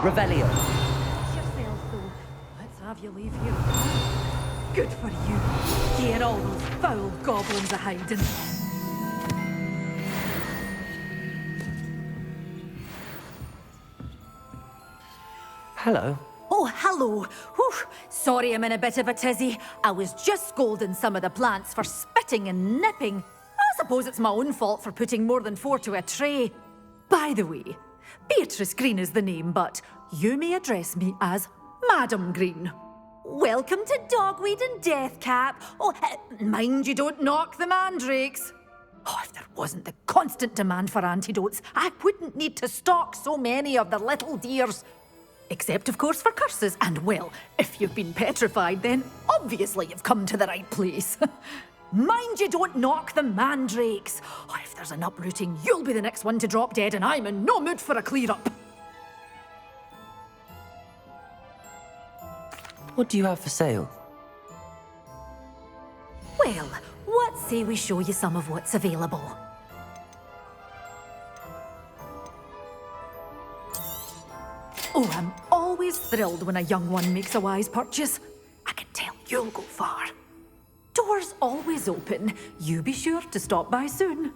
Revelio. Yourself, though. Let's have you leave here. Good for you. Get all those foul goblins a-hiding. Hello. Oh, hello. Whew. Sorry I'm in a bit of a tizzy. I was just scolding some of the plants for spitting and nipping. I suppose it's my own fault for putting more than 4 to a tray. By the way, Beatrice Green is the name, but you may address me as Madam Green. Welcome to Dogweed and Deathcap. Oh, mind you don't knock the mandrakes. Oh, if there wasn't the constant demand for antidotes, I wouldn't need to stock so many of the little dears. Except, of course, for curses. And, well, if you've been petrified, then obviously you've come to the right place. Mind you don't knock the mandrakes. Oh, if there's an uprooting, you'll be the next one to drop dead, and I'm in no mood for a clear-up. What do you have for sale? Well, what say we show you some of what's available? Oh, I'm always thrilled when a young one makes a wise purchase. I can tell you'll go far. Doors always open. You be sure to stop by soon.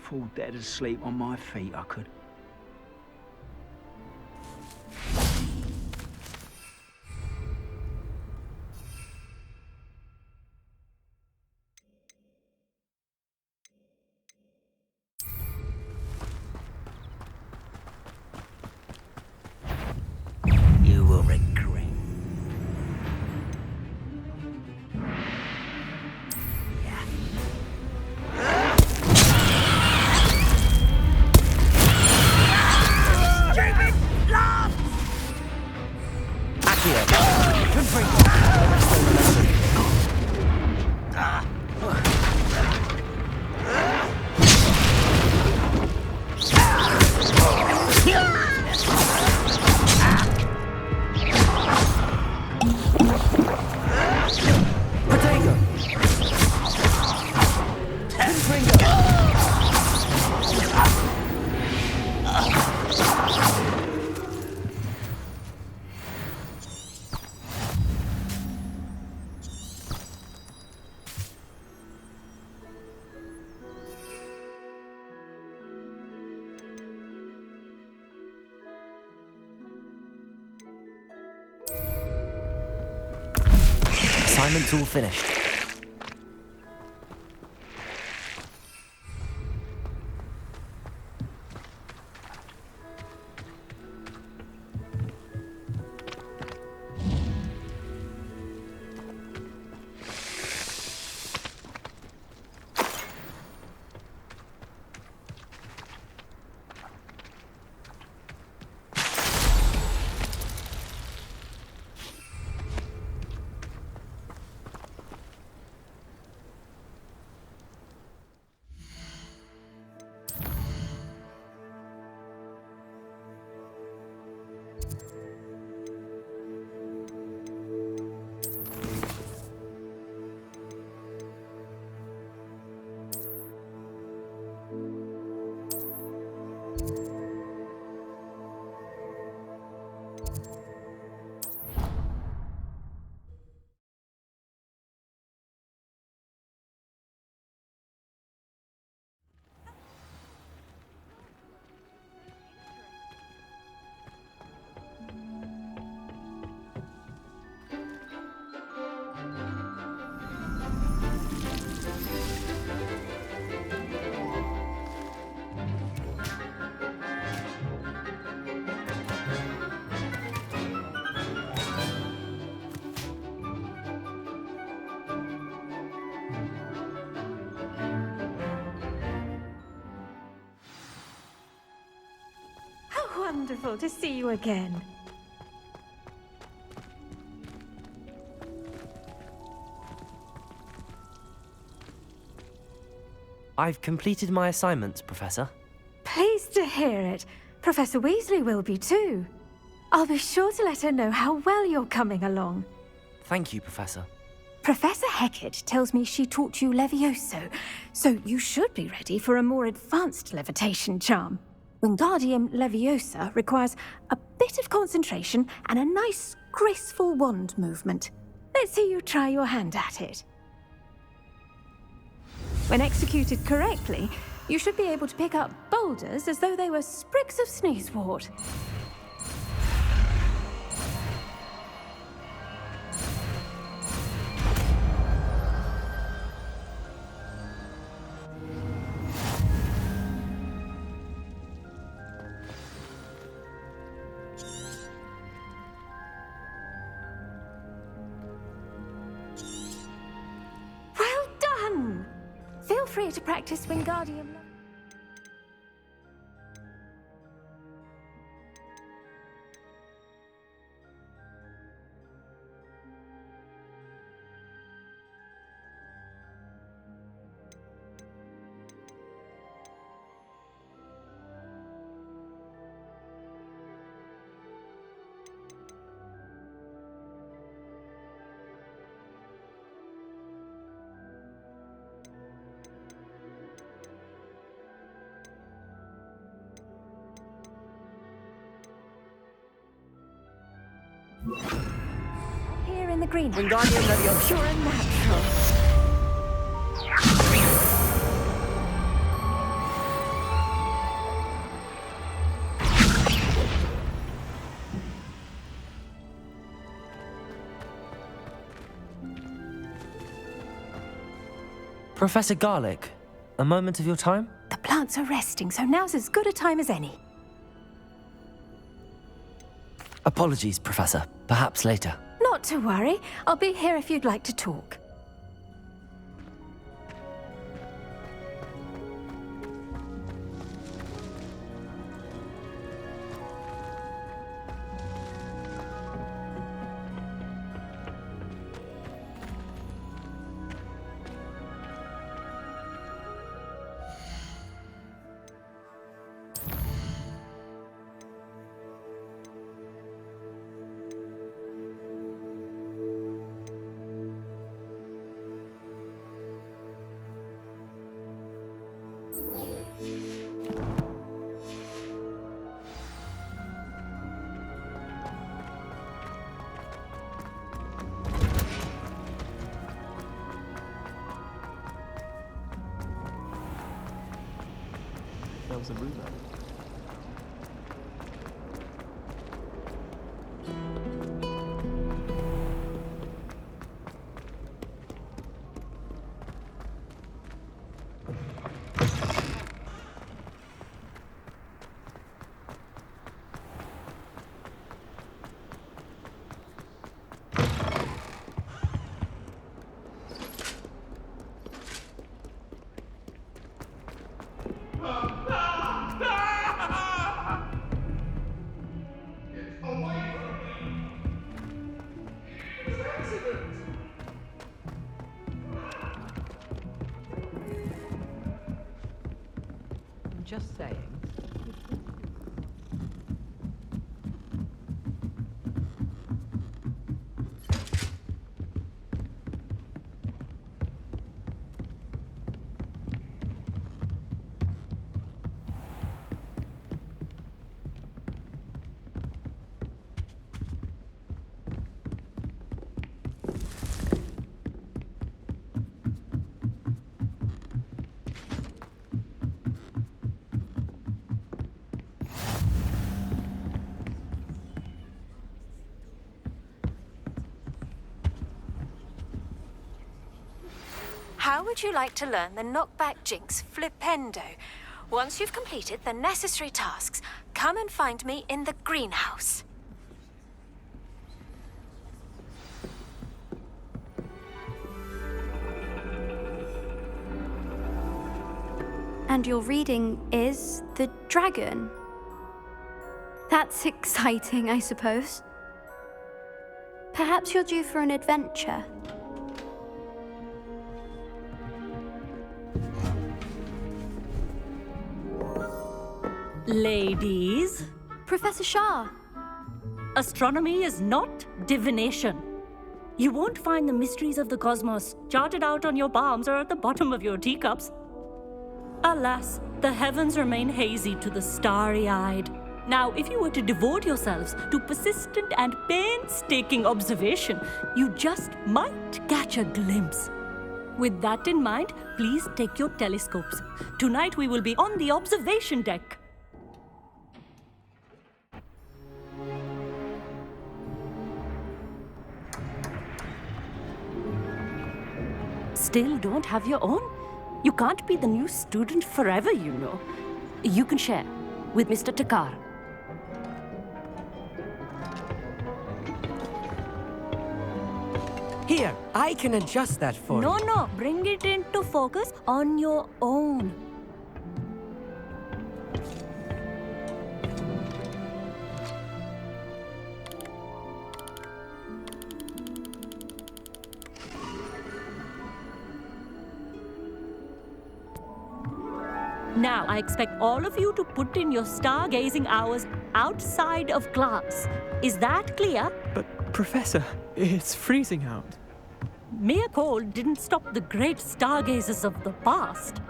Fall dead asleep on my feet, I could. You will regret. Yeah. here. Confringo. Restore momentum. Protego. Confringo. Assignment's all finished. Wonderful to see you again. I've completed my assignments, Professor. Pleased to hear it. Professor Weasley will be too. I'll be sure to let her know how well you're coming along. Thank you, Professor. Professor Hecat tells me she taught you Levioso, so you should be ready for a more advanced levitation charm. Wingardium Leviosa requires a bit of concentration and a nice, graceful wand movement. Let's see you try your hand at it. When executed correctly, you should be able to pick up boulders as though they were sprigs of sneezewort. Feel free to practice Wingardium. Here in the greenhouse. Wingardium Leviosa. Pure and natural. Professor Garlick, a moment of your time? The plants are resting, so now's as good a time as any. Apologies, Professor. Perhaps later. Not to worry. I'll be here if you'd like to talk. ourselves a ruler. Just saying. How would you like to learn the knockback jinx flipendo? Once you've completed the necessary tasks, come and find me in the greenhouse. And your reading is the dragon. That's exciting, I suppose. Perhaps you're due for an adventure. Ladies, Professor Shah. astronomy is not divination. You won't find the mysteries of the cosmos charted out on your palms or at the bottom of your teacups. Alas, the heavens remain hazy to the starry-eyed. Now, if you were to devote yourselves to persistent and painstaking observation, you just might catch a glimpse. With that in mind, please take your telescopes. Tonight we will be on the observation deck. Still don't have your own? You can't be the new student forever, you know. You can share with Mr. Takar. Here, I can adjust that for you. No, bring it into focus on your own. Now, I expect all of you to put in your stargazing hours outside of class. Is that clear? But, Professor, it's freezing out. Mere cold didn't stop the great stargazers of the past.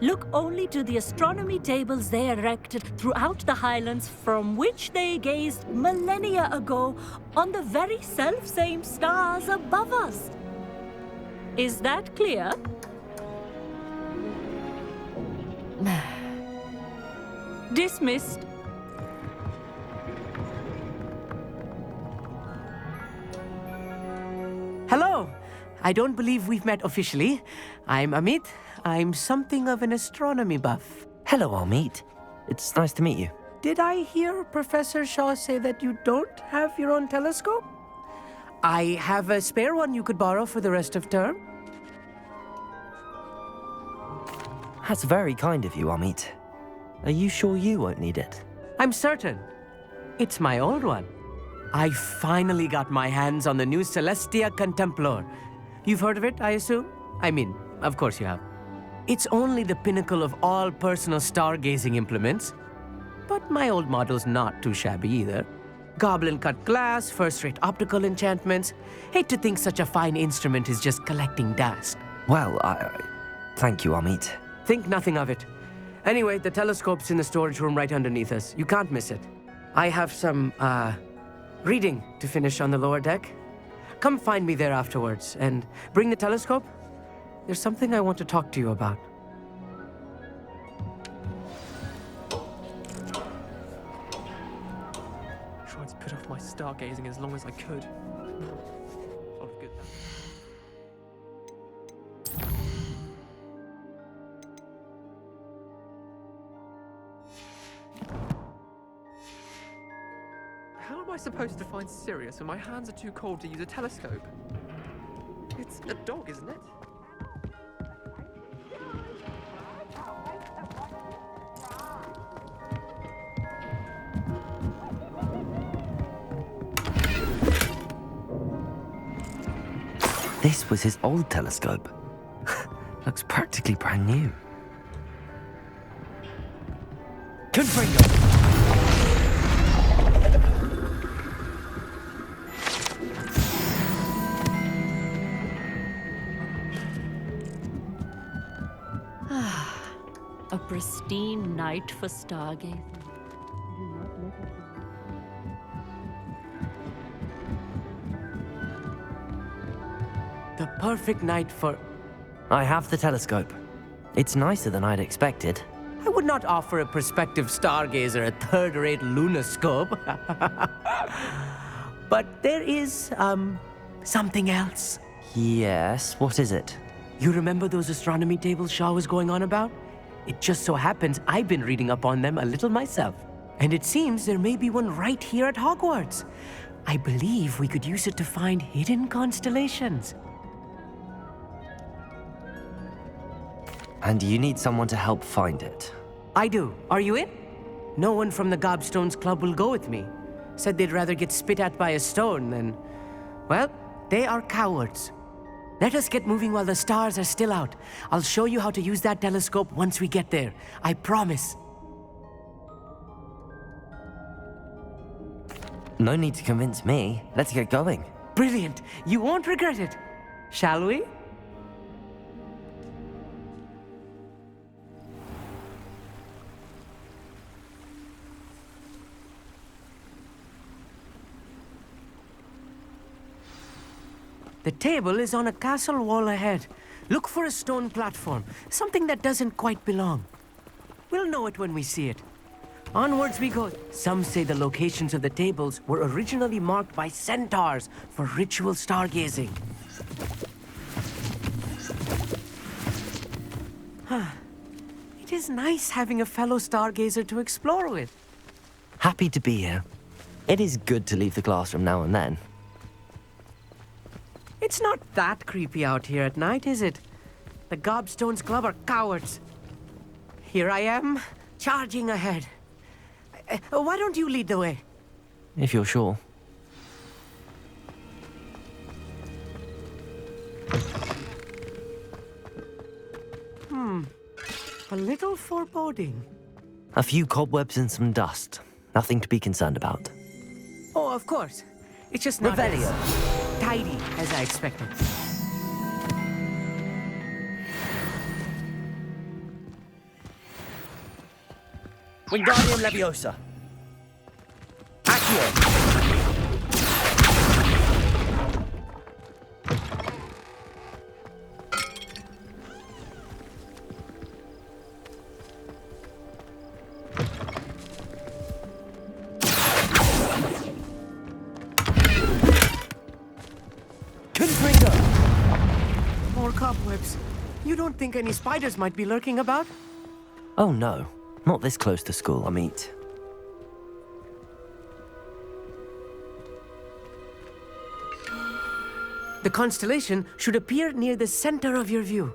Look only to the astronomy tables they erected throughout the highlands from which they gazed millennia ago on the very self-same stars above us. Is that clear? Dismissed. Hello. I don't believe we've met officially. I'm Amit. I'm something of an astronomy buff. Hello, Amit. It's nice to meet you. Did I hear Professor Shaw say that you don't have your own telescope? I have a spare one you could borrow for the rest of term. That's very kind of you, Amit. Are you sure you won't need it? I'm certain. It's my old one. I finally got my hands on the new Celestia Contemplor. You've heard of it, I assume? I mean, of course you have. It's only the pinnacle of all personal stargazing implements. But my old model's not too shabby either. Goblin-cut glass, first-rate optical enchantments. Hate to think such a fine instrument is just collecting dust. Well, thank you, Amit. Think nothing of it. Anyway, the telescope's in the storage room right underneath us. You can't miss it. I have some, reading to finish on the lower deck. Come find me there afterwards, and bring the telescope. There's something I want to talk to you about. stargazing as long as I could. Sort of good though. How am I supposed to find Sirius when my hands are too cold to use a telescope? It's a dog, isn't it? This was his old telescope. Looks practically brand new. Confringo! A pristine night for stargazing. The perfect night for... I have the telescope. It's nicer than I'd expected. I would not offer a prospective stargazer a third-rate lunoscope. But there is, something else. Yes, what is it? You remember those astronomy tables Shaw was going on about? It just so happens I've been reading up on them a little myself. And it seems there may be one right here at Hogwarts. I believe we could use it to find hidden constellations. And you need someone to help find it. I do. Are you in? No one from the Gobstones Club will go with me. Said they'd rather get spit at by a stone than... Well, they are cowards. Let us get moving while the stars are still out. I'll show you how to use that telescope once we get there. I promise. No need to convince me. Let's get going. Brilliant. You won't regret it. Shall we? The table is on a castle wall ahead. Look for a stone platform, something that doesn't quite belong. We'll know it when we see it. Onwards we go. Some say the locations of the tables were originally marked by centaurs for ritual stargazing. It is nice having a fellow stargazer to explore with. Happy to be here. It is good to leave the classroom now and then. It's not that creepy out here at night, is it? The Gobstones Club are cowards. Here I am, charging ahead. Why don't you lead the way? If you're sure. A little foreboding. A few cobwebs and some dust. Nothing to be concerned about. Oh, of course. It's just not Revelio. as tidy as I expected. Wingardium Leviosa. Accio. More cobwebs. You don't think any spiders might be lurking about? Oh no, not this close to school, I mean. The constellation should appear near the center of your view.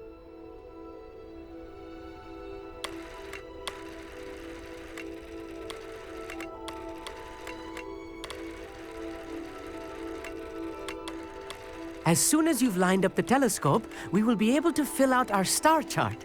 As soon as you've lined up the telescope, we will be able to fill out our star chart.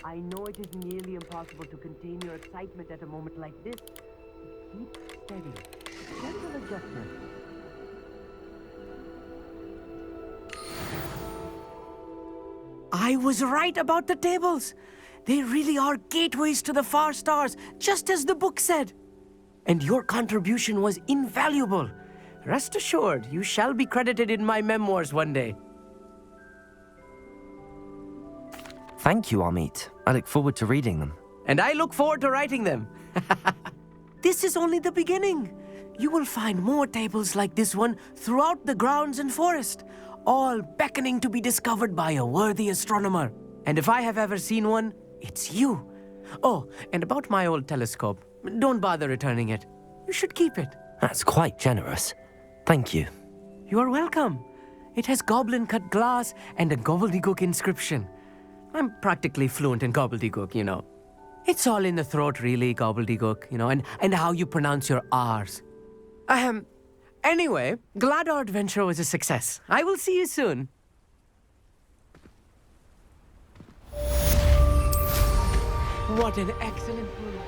I know it is nearly impossible to contain your excitement at a moment like this. Keep steady. Gentle adjustment. I was right about the tables. They really are gateways to the far stars, just as the book said. And your contribution was invaluable. Rest assured, you shall be credited in my memoirs one day. Thank you, Amit. I look forward to reading them. And I look forward to writing them. This is only the beginning. You will find more tables like this one throughout the grounds and forest, all beckoning to be discovered by a worthy astronomer. And if I have ever seen one, it's you. Oh, and about my old telescope, don't bother returning it. You should keep it. That's quite generous. Thank you. You are welcome. It has goblin-cut glass and a gobbledygook inscription. I'm practically fluent in gobbledygook, you know. It's all in the throat, really, gobbledygook, you know, and how you pronounce your R's. Anyway, glad our adventure was a success. I will see you soon. What an excellent move.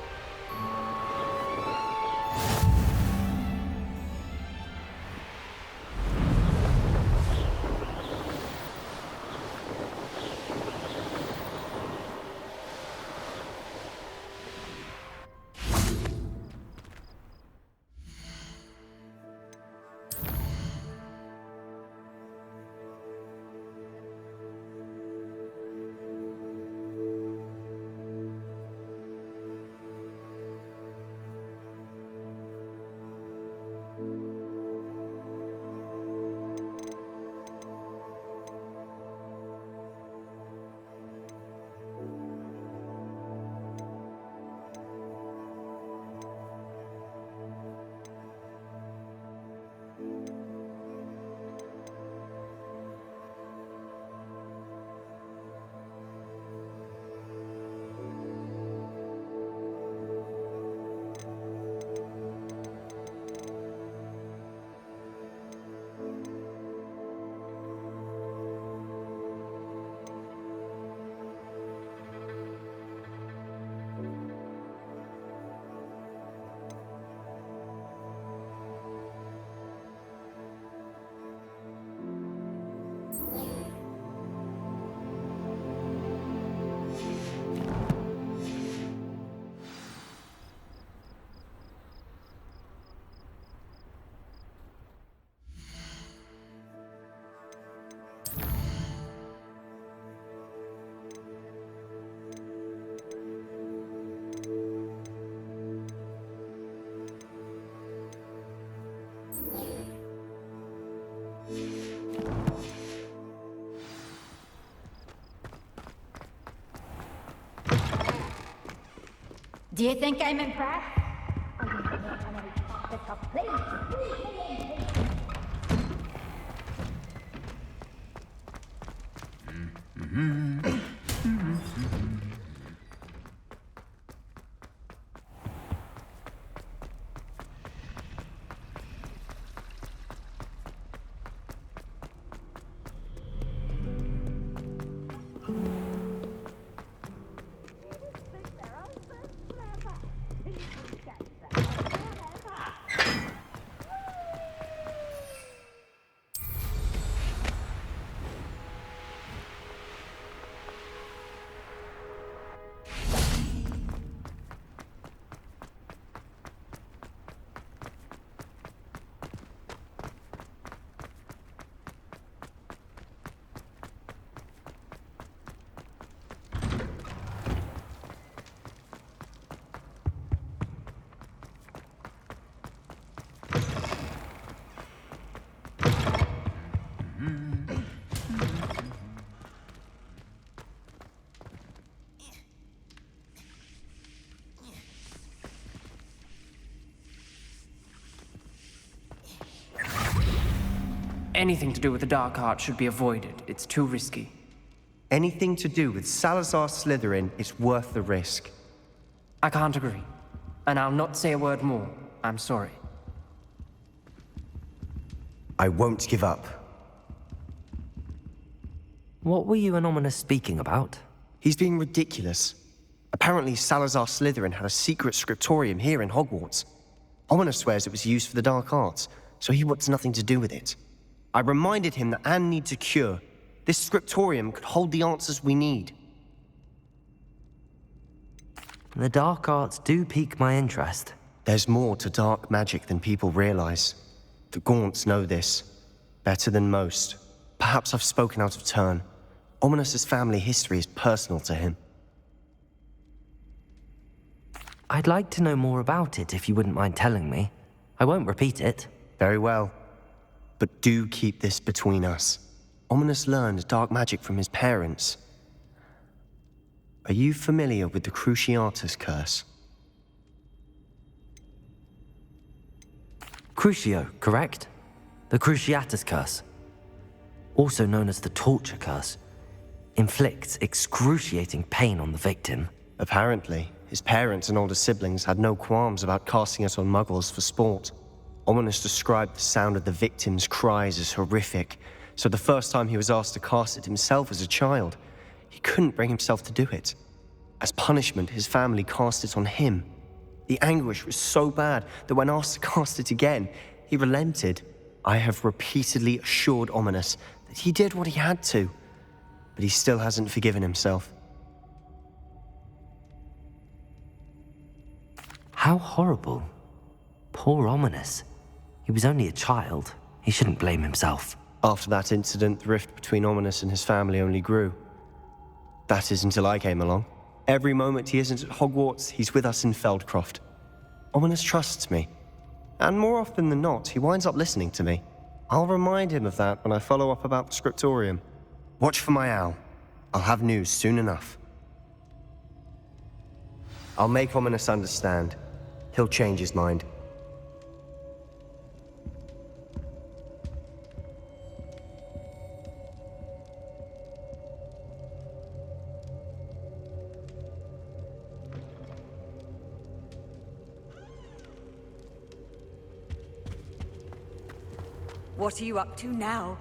Do you think I'm impressed? Anything to do with the dark art should be avoided. It's too risky. Anything to do with Salazar Slytherin is worth the risk. I can't agree. And I'll not say a word more. I'm sorry. I won't give up. What were you and Ominous speaking about? He's being ridiculous. Apparently, Salazar Slytherin had a secret scriptorium here in Hogwarts. Ominous swears it was used for the dark arts, so he wants nothing to do with it. I reminded him that Anne needs a cure. This scriptorium could hold the answers we need. The dark arts do pique my interest. There's more to dark magic than people realize. The Gaunts know this. Better than most. Perhaps I've spoken out of turn. Ominous's family history is personal to him. I'd like to know more about it if you wouldn't mind telling me. I won't repeat it. Very well. But do keep this between us. Ominous learned dark magic from his parents. Are you familiar with the Cruciatus curse? Crucio, correct? The Cruciatus curse, also known as the torture curse, inflicts excruciating pain on the victim. Apparently, his parents and older siblings had no qualms about casting it on muggles for sport. Ominous described the sound of the victim's cries as horrific, so the first time he was asked to cast it himself as a child, he couldn't bring himself to do it. As punishment, his family cast it on him. The anguish was so bad that when asked to cast it again, he relented. I have repeatedly assured Ominous that he did what he had to, but he still hasn't forgiven himself. How horrible. Poor Ominous. He was only a child. He shouldn't blame himself. After that incident, the rift between Ominous and his family only grew. That is until I came along. Every moment he isn't at Hogwarts, he's with us in Feldcroft. Ominous trusts me. And more often than not, he winds up listening to me. I'll remind him of that when I follow up about the scriptorium. Watch for my owl. I'll have news soon enough. I'll make Ominous understand. He'll change his mind. What are you up to now?